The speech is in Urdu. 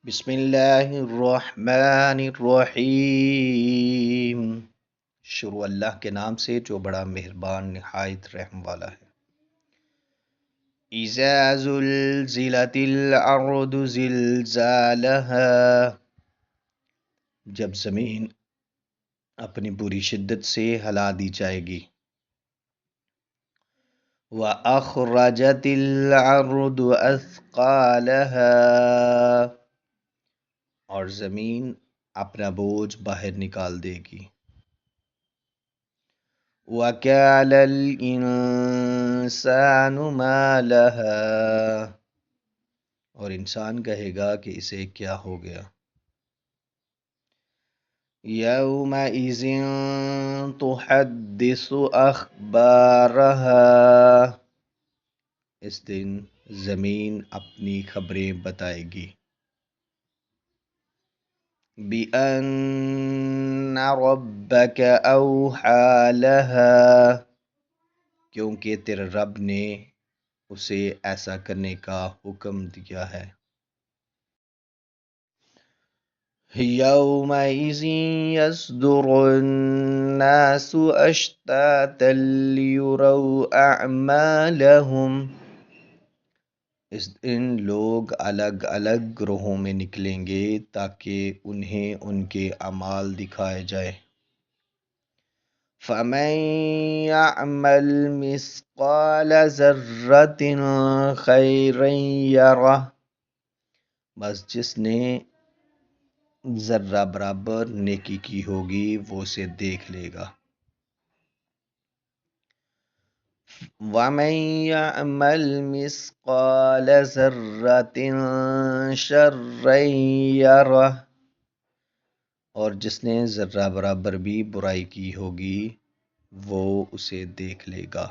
بسم اللہ الرحمن الرحیم۔ شروع اللہ کے نام سے جو بڑا مہربان نہایت رحم والا ہے۔ اذا زلزلت الارض زلزالها، جب زمین اپنی پوری شدت سے ہلا دی جائے گی۔ وَأَخْرَجَتِ الْأَرْضُ أَثْقَالَهَا، اور زمین اپنا بوجھ باہر نکال دے گی۔ وَقَالَ الْإِنسَانُ مَا لَهَا، اور انسان کہے گا کہ اسے کیا ہو گیا۔ يَوْمَئِذٍ تُحَدِّثُ أَخْبَارَهَا، اس دن زمین اپنی خبریں بتائے گی۔ بِأَنَّ رَبَّكَ أَوْحَى لَهَا، کیونکہ تیرے رب نے اسے ایسا کرنے کا حکم دیا ہے۔ يَوْمَئِذٍ يَصْدُرُ النَّاسُ أَشْتَاتًا لِيُرَوْا أَعْمَالَهُمْ، اس دن لوگ الگ الگ گروہوں میں نکلیں گے تاکہ انہیں ان کے اعمال دکھائے جائیں۔ فَمَن يَعْمَلْ مِثْقَالَ ذَرَّةٍ خَيْرًا يَرَهُ، بس جس نے ذرہ برابر نیکی کی ہوگی وہ اسے دیکھ لے گا۔ وَمَن يَعْمَلْ مِثْقَالَ ذَرَّةٍ شَرًّا يَرَهُ، اور جس نے ذرہ برابر بھی برائی کی ہوگی وہ اسے دیکھ لے گا۔